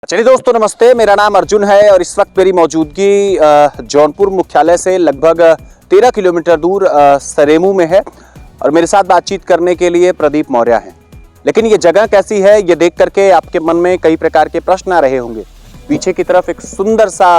चलिए दोस्तों, नमस्ते। मेरा नाम अर्जुन है और इस वक्त मेरी मौजूदगी जौनपुर मुख्यालय से लगभग 13 किलोमीटर दूर सरेमू में है और मेरे साथ बातचीत करने के लिए प्रदीप मौर्य हैं। लेकिन ये जगह कैसी है, ये देख करके आपके मन में कई प्रकार के प्रश्न आ रहे होंगे। पीछे की तरफ एक सुंदर सा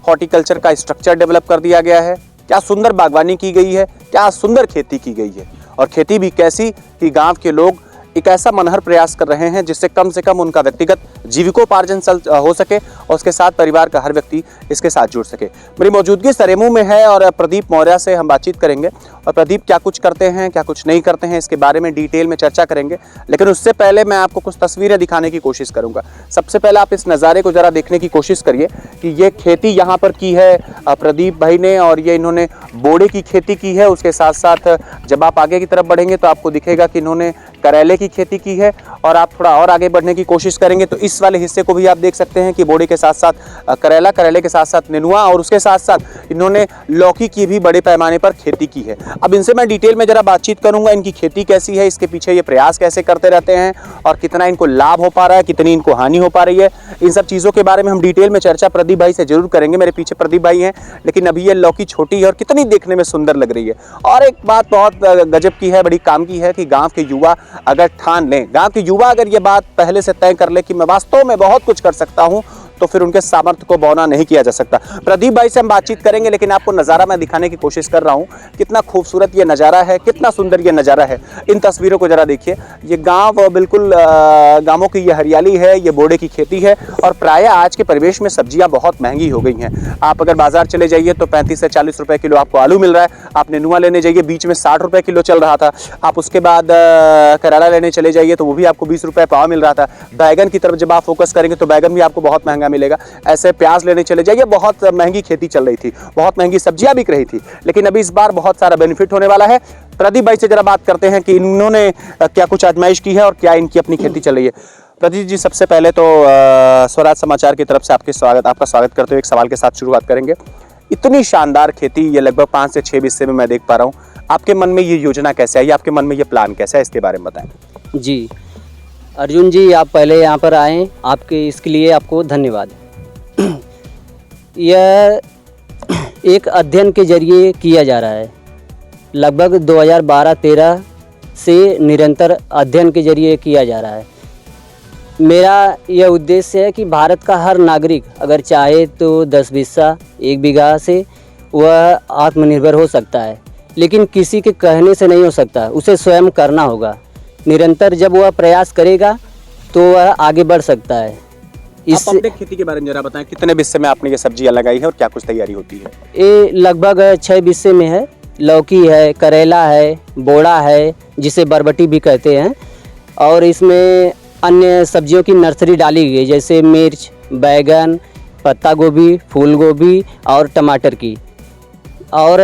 हॉर्टिकल्चर का स्ट्रक्चर डेवलप कर दिया गया है। क्या सुंदर बागवानी की गई है, क्या सुंदर खेती की गई है, और खेती भी कैसी कि गाँव के लोग एक ऐसा मनहर प्रयास कर रहे हैं जिससे कम से कम उनका व्यक्तिगत जीविकोपार्जन हो सके और उसके साथ परिवार का हर व्यक्ति इसके साथ जुड़ सके। मेरी मौजूदगी सरेमू में है और प्रदीप मौर्य से हम बातचीत करेंगे और प्रदीप क्या कुछ करते हैं, क्या कुछ नहीं करते हैं, इसके बारे में डिटेल में चर्चा करेंगे। लेकिन उससे पहले मैं आपको कुछ तस्वीरें दिखाने की कोशिश करूंगा। सबसे पहले आप इस नज़ारे को ज़रा देखने की कोशिश करिए कि ये खेती यहाँ पर की है प्रदीप भाई ने, और ये इन्होंने बोड़े की खेती की है। उसके साथ साथ जब आप आगे की तरफ बढ़ेंगे तो आपको दिखेगा कि इन्होंने करेले की खेती की है, और आप थोड़ा और आगे बढ़ने की कोशिश करेंगे तो इस वाले हिस्से को भी आप देख सकते हैं कि बोड़े के साथ साथ करेला, करेले के साथ साथ नेनुआ, और उसके साथ साथ इन्होंने लौकी की भी बड़े पैमाने पर खेती की है। अब इनसे मैं डिटेल में जरा बातचीत करूंगा, इनकी खेती कैसी है, इसके पीछे ये प्रयास कैसे करते रहते हैं और कितना इनको लाभ हो पा रहा है, कितनी इनको हानि हो पा रही है। इन सब चीज़ों के बारे में हम डिटेल में चर्चा प्रदीप भाई से जरूर करेंगे। मेरे पीछे प्रदीप भाई हैं, लेकिन अभी ये लौकी छोटी है और कितनी देखने में सुंदर लग रही है। और एक बात बहुत गजब की है, बड़ी काम की है कि गाँव के युवा अगर ठान लें, गांव के युवा अगर ये बात पहले से तय कर ले कि मैं वास्तव में बहुत कुछ कर सकता हूं, तो फिर उनके सामर्थ्य को बौना नहीं किया जा सकता। प्रदीप भाई से हम बातचीत करेंगे, लेकिन आपको नज़ारा मैं दिखाने की कोशिश कर रहा हूं। कितना खूबसूरत ये नज़ारा है, कितना सुंदर ये नज़ारा है। इन तस्वीरों को जरा देखिए। ये गांव बिल्कुल गांवों की ये हरियाली है, ये बोड़े की खेती है, और प्रायः आज के परिवेश में सब्जियां बहुत महंगी हो गई हैं। आप अगर बाजार चले जाइए तो 35 से 40 रुपए किलो आपको आलू मिल रहा है। आप नेनुआ लेने जाइए, बीच में 60 रुपए किलो चल रहा था। आप उसके बाद करेला लेने चले जाइए तो वो भी आपको 20 रुपए पाव मिल रहा था। बैगन की तरफ जब आप फोकस करेंगे तो बैगन भी आपको बहुत महंगा मिलेगा। ऐसे प्याज लेने चले जाइए, बहुत महंगी खेती चल रही थी, बहुत महंगी सब्जियां बिक रही थी। लेकिन अभी इस बार बहुत सारा बेनिफिट होने वाला है। प्रदीप भाई से जरा बात करते हैं कि इन्होंने क्या कुछ आजमाइश की है और क्या इनकी अपनी खेती चल रही है। प्रदीप जी, सबसे पहले तो स्वराज समाचार की तरफ से आपका स्वागत करते हुए एक सवाल के साथ शुरुआत करेंगे। इतनी शानदार खेती, ये लगभग 5 से 6 हिस्से में मैं देख पा रहा हूँ। आपके मन में ये योजना कैसे आई, आपके मन में ये प्लान कैसा है, इसके बारे में बताएं। जी अर्जुन जी, आप पहले यहाँ पर आए, आपके इसके लिए आपको धन्यवाद। यह एक अध्ययन के जरिए किया जा रहा है। लगभग 2012-13 से निरंतर अध्ययन के जरिए किया जा रहा है। मेरा यह उद्देश्य है कि भारत का हर नागरिक अगर चाहे तो 10 बिस्सा 1 बीघा से वह आत्मनिर्भर हो सकता है, लेकिन किसी के कहने से नहीं हो सकता, उसे स्वयं करना होगा। निरंतर जब वह प्रयास करेगा तो वह आगे बढ़ सकता है। आप अपने खेती के बारे में जरा बताएं, कितने बिस्से में आपने ये सब्जियां लगाई है और क्या कुछ तैयारी होती है? ये लगभग 6 बिस्से में है। लौकी है, करेला है, बोड़ा है, जिसे बरबटी भी कहते हैं, और इसमें अन्य सब्जियों की नर्सरी डाली गई, जैसे मिर्च, बैगन, पत्ता गोभी, फूल गोभी और टमाटर की। और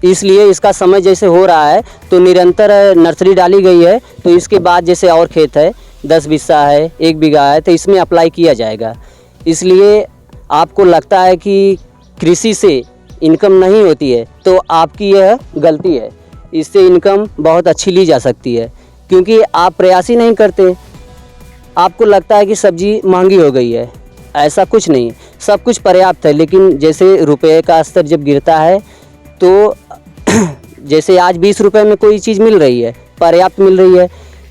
इसलिए इसका समय जैसे हो रहा है तो निरंतर नर्सरी डाली गई है, तो इसके बाद जैसे और खेत है, 10 बिस्सा है, 1 बीघा है, तो इसमें अप्लाई किया जाएगा। इसलिए आपको लगता है कि कृषि से इनकम नहीं होती है तो आपकी यह गलती है। इससे इनकम बहुत अच्छी ली जा सकती है, क्योंकि आप प्रयास ही नहीं करते। आपको लगता है कि सब्जी महंगी हो गई है, ऐसा कुछ नहीं, सब कुछ पर्याप्त है। लेकिन जैसे रुपये का स्तर जब गिरता है तो जैसे आज 20 रुपये में कोई चीज़ मिल रही है, पर्याप्त मिल रही है,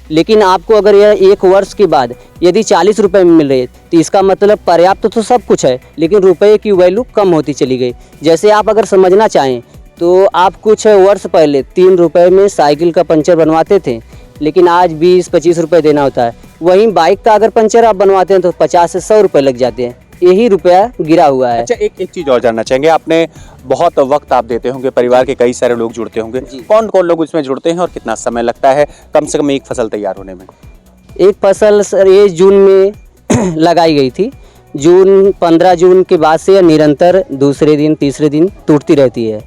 लेकिन आपको अगर यह 1 वर्ष के बाद यदि 40 रुपये में मिल रही है तो इसका मतलब पर्याप्त तो सब कुछ है, लेकिन रुपये की वैल्यू कम होती चली गई। जैसे आप अगर समझना चाहें तो आप कुछ वर्ष पहले 3 रुपये में साइकिल का पंचर बनवाते थे, लेकिन आज 20-25 रुपये देना होता है। वहीं बाइक का अगर पंचर आप बनवाते हैं तो 50 से 100 रुपये लग जाते हैं। यही रुपया गिरा हुआ है। अच्छा, एक चीज़ और जानना चाहेंगे। आपने बहुत वक्त आप देते होंगे, परिवार के कई सारे लोग जुड़ते होंगे, कौन कौन लोग इसमें जुड़ते हैं और कितना समय लगता है कम से कम एक फसल तैयार होने में? एक फसल सर ये जून में लगाई गई थी। 15 जून के बाद से निरंतर दूसरे दिन तीसरे दिन टूटती रहती है।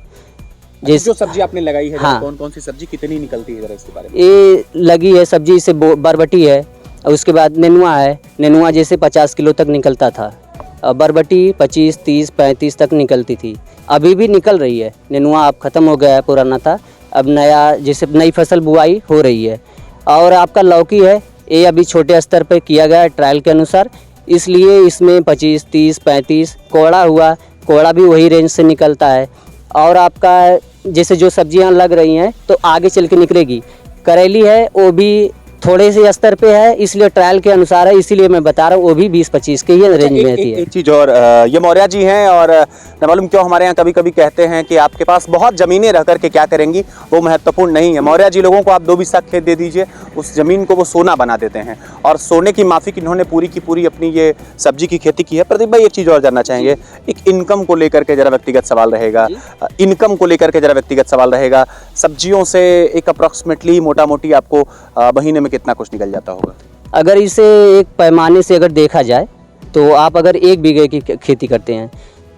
जो सब्जी आपने लगाई है, हाँ, कौन कौन सी सब्जी कितनी निकलती है, जरा इसके बारे में? ये लगी है सब्जी से बरबटी है, और उसके बाद नेनुआ है। नेनुआ जैसे 50 किलो तक निकलता था, बरबटी 25, 30, 35 तक निकलती थी। अभी भी निकल रही है। नेनुआ अब ख़त्म हो गया है, पुराना था, अब नया जैसे नई फसल बुआई हो रही है। और आपका लौकी है, ये अभी छोटे स्तर पर किया गया है ट्रायल के अनुसार। इसलिए इसमें 25, 30, 35 कोड़ा हुआ, कोड़ा भी वही रेंज से निकलता है। और आपका जैसे जो सब्जियां लग रही हैं तो आगे चल के निकलेगी। करेली है वो भी थोड़े से स्तर पे है, इसलिए ट्रायल के अनुसार है, इसीलिए मैं बता रहा हूँ वो भी 20-25 के ही रेंज में रहती है। एक चीज और, ये मौर्या जी हैं और न मालूम क्यों हमारे यहाँ कभी कभी कहते हैं कि आपके पास बहुत जमीनें रह करके क्या करेंगी, वो महत्वपूर्ण नहीं है। मौर्या जी लोगों को आप 2 बीघा खेत दे दीजिए, उस जमीन को वो सोना बना देते हैं और सोने की माफिक इन्होंने पूरी की पूरी अपनी ये सब्जी की खेती की है। प्रदीप भाई एक चीज और जानना चाहेंगे, एक इनकम को लेकर के जरा व्यक्तिगत सवाल रहेगा, इनकम को लेकर के जरा व्यक्तिगत सवाल रहेगा। सब्जियों से एक अप्रोक्सीमेटली मोटा मोटी आपको महीने में कितना कुछ निकल जाता होगा? अगर इसे एक पैमाने से अगर देखा जाए तो आप अगर 1 बीघे की खेती करते हैं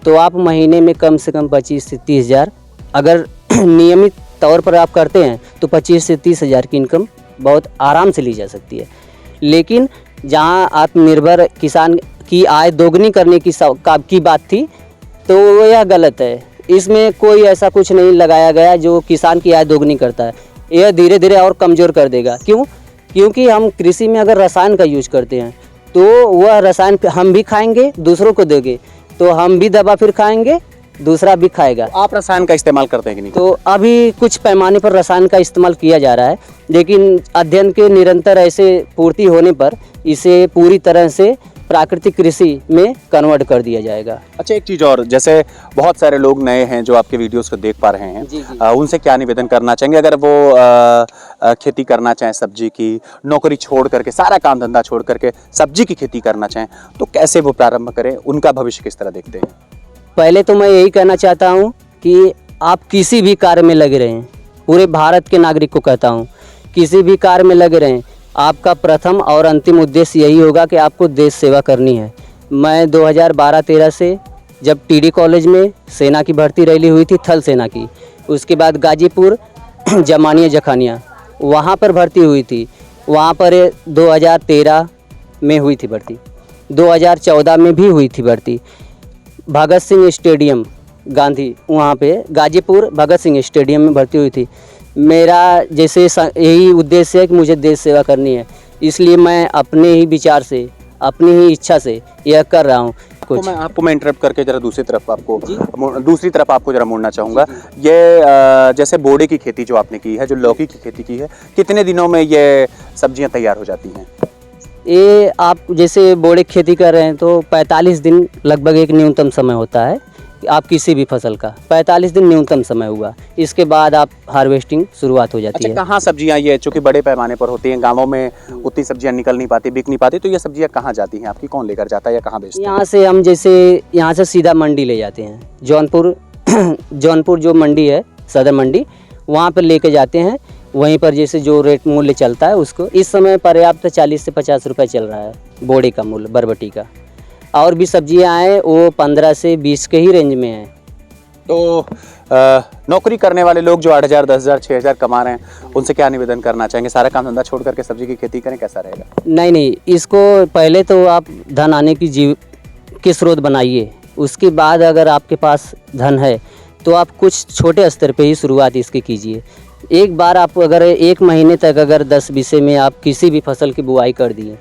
तो आप महीने में कम से कम 25 से 30 हज़ार, अगर नियमित तौर पर आप करते हैं तो 25 से 30 हज़ार की इनकम बहुत आराम से ली जा सकती है। लेकिन जहां आत्मनिर्भर किसान की आय दोगुनी करने की बात थी तो यह गलत है। इसमें कोई ऐसा कुछ नहीं लगाया गया जो किसान की आय दोगुनी करता है। यह धीरे धीरे और कमज़ोर कर देगा। क्यों? क्योंकि हम कृषि में अगर रसायन का यूज करते हैं तो वह रसायन हम भी खाएंगे, दूसरों को देंगे, तो हम भी दवा फिर खाएंगे, दूसरा भी खाएगा। आप रसायन का इस्तेमाल करते हैं कि नहीं? तो अभी कुछ पैमाने पर रसायन का इस्तेमाल किया जा रहा है, लेकिन अध्ययन के निरंतर ऐसे पूर्ति होने पर इसे पूरी तरह से प्राकृतिक कृषि में कन्वर्ट कर दिया जाएगा। अच्छा एक चीज़ और, जैसे बहुत सारे लोग नए हैं जो आपके वीडियोस को देख पा रहे हैं, जी, जी। उनसे क्या निवेदन करना चाहेंगे? अगर वो खेती करना चाहें, सब्जी की, नौकरी छोड़ करके, सारा काम धंधा छोड़ करके सब्जी की खेती करना चाहें तो कैसे वो प्रारंभ करें? उनका भविष्य किस तरह देखते हैं? पहले तो मैं यही कहना चाहता हूँ कि आप किसी भी कार्य में लगे रहें, पूरे भारत के नागरिक को कहता हूँ, किसी भी कार्य में लगे रहें, आपका प्रथम और अंतिम उद्देश्य यही होगा कि आपको देश सेवा करनी है। मैं 2012-13 से जब टीडी कॉलेज में सेना की भर्ती रैली हुई थी, थल सेना की, उसके बाद गाजीपुर जमानिया जखानिया वहाँ पर भर्ती हुई थी। वहाँ पर 2013 में हुई थी भर्ती, 2014 में भी हुई थी भर्ती। भगत सिंह स्टेडियम गांधी, वहाँ पे गाजीपुर भगत सिंह स्टेडियम में भर्ती हुई थी। मेरा जैसे यही उद्देश्य है कि मुझे देश सेवा करनी है, इसलिए मैं अपने ही विचार से, अपनी ही इच्छा से यह कर रहा हूँ। कुछ आपको मैं इंटरप्ट करके जरा दूसरी तरफ आपको जरा मोड़ना चाहूँगा। ये जैसे बोड़े की खेती जो आपने की है, जो लौकी की खेती की है, कितने दिनों में ये सब्जियाँ तैयार हो जाती हैं? ये आप जैसे बोड़े की खेती कर रहे हैं तो 45 दिन लगभग एक न्यूनतम समय होता है। आप किसी भी फसल का 45 दिन न्यूनतम समय हुआ, इसके बाद आप हार्वेस्टिंग शुरुआत हो जाती है। कहाँ सब्जियाँ ये चूँकि बड़े पैमाने पर होती हैं, गाँवों में उतनी सब्जियाँ निकल नहीं पाती, बिक नहीं पाती, तो ये सब्जियाँ कहाँ जाती हैं आपकी? कौन लेकर जाता है या कहाँ बेचते हैं? यहाँ से हम जैसे यहाँ से सीधा मंडी ले जाते हैं, जौनपुर जो मंडी है, सदर मंडी, वहाँ पर लेके जाते हैं। वहीं पर जैसे जो रेट मूल्य चलता है उसको, इस समय पर्याप्त 40 से 50 रुपये चल रहा है बोड़े का मूल्य, बरबटी का। और भी सब्जियां हैं वो 15 से 20 के ही रेंज में हैं। तो नौकरी करने वाले लोग जो 8,000, 10,000, 6,000 कमा रहे हैं, उनसे क्या निवेदन करना चाहेंगे? सारा काम धंधा छोड़ करके सब्जी की खेती करें, कैसा रहेगा? नहीं, इसको पहले तो आप धन आने की जीव के स्रोत बनाइए, उसके बाद अगर आपके पास धन है तो आप कुछ छोटे स्तर पे ही शुरुआत इसकी कीजिए। एक बार आप अगर 1 महीने तक अगर 10 बीसे में आप किसी भी फसल की बुआई कर दिए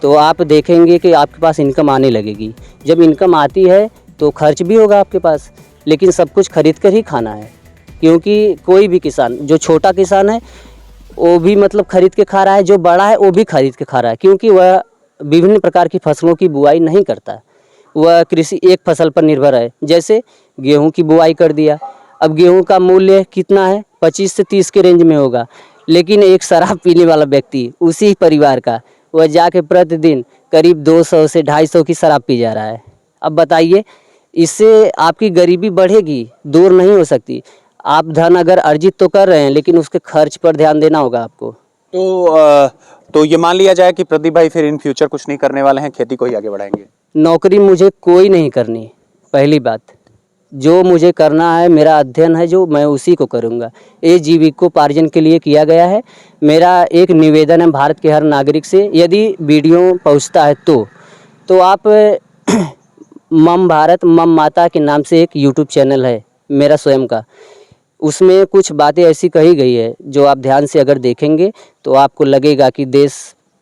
तो आप देखेंगे कि आपके पास इनकम आने लगेगी। जब इनकम आती है तो खर्च भी होगा आपके पास, लेकिन सब कुछ खरीद कर ही खाना है। क्योंकि कोई भी किसान, जो छोटा किसान है वो भी मतलब खरीद के खा रहा है, जो बड़ा है वो भी खरीद के खा रहा है, क्योंकि वह विभिन्न प्रकार की फसलों की बुआई नहीं करता है, वह कृषि एक फसल पर निर्भर है। जैसे गेहूँ की बुआई कर दिया, अब गेहूँ का मूल्य कितना है? 25 से 30 के रेंज में होगा, लेकिन एक शराब पीने वाला व्यक्ति उसी परिवार का, वह जाके प्रतिदिन करीब 200 से 250 की शराब पी जा रहा है। अब बताइए, इससे आपकी गरीबी बढ़ेगी, दूर नहीं हो सकती। आप धन अगर अर्जित तो कर रहे हैं, लेकिन उसके खर्च पर ध्यान देना होगा आपको। तो ये मान लिया जाए कि प्रदीप भाई फिर इन फ्यूचर कुछ नहीं करने वाले हैं, खेती को ही आगे बढ़ाएंगे? नौकरी मुझे कोई नहीं करनी, पहली बात। जो मुझे करना है, मेरा अध्ययन है जो, मैं उसी को करूँगा। ये जीविकोपार्जन के लिए किया गया है। मेरा एक निवेदन है भारत के हर नागरिक से, यदि वीडियो पहुँचता है तो आप मम भारत मम माता के नाम से एक यूट्यूब चैनल है मेरा स्वयं का, उसमें कुछ बातें ऐसी कही गई है जो आप ध्यान से अगर देखेंगे तो आपको लगेगा कि देश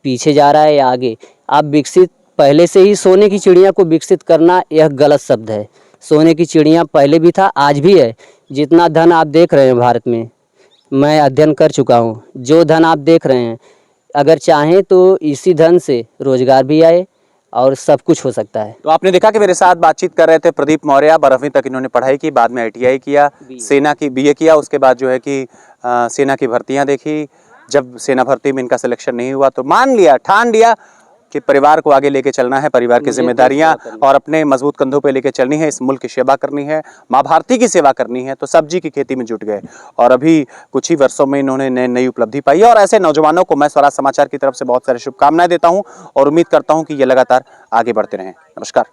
पीछे जा रहा है या आगे। आप विकसित पहले से ही सोने की चिड़िया को विकसित करना यह गलत शब्द है। सोने की चिड़िया पहले भी था, आज भी है। जितना धन आप देख रहे हैं भारत में, मैं अध्ययन कर चुका हूँ। जो धन आप देख रहे हैं, अगर चाहें तो इसी धन से रोजगार भी आए और सब कुछ हो सकता है। तो आपने देखा कि मेरे साथ बातचीत कर रहे थे प्रदीप मौर्य। 12वीं तक इन्होंने पढ़ाई की, बाद में ITI किया, सेना की BA किया, उसके बाद जो है कि सेना की भर्तियां देखी। जब सेना भर्ती में इनका सिलेक्शन नहीं हुआ तो ठान लिया कि परिवार को आगे लेके चलना है, परिवार की जिम्मेदारियां और अपने मजबूत कंधों पे लेके चलनी है, इस मुल्क की सेवा करनी है, माँ भारती की सेवा करनी है। तो सब्जी की खेती में जुट गए और अभी कुछ ही वर्षों में इन्होंने नई उपलब्धि पाई है। और ऐसे नौजवानों को मैं स्वराज समाचार की तरफ से बहुत सारी शुभकामनाएं देता हूं और उम्मीद करता हूं कि ये लगातार आगे बढ़ते रहें। नमस्कार।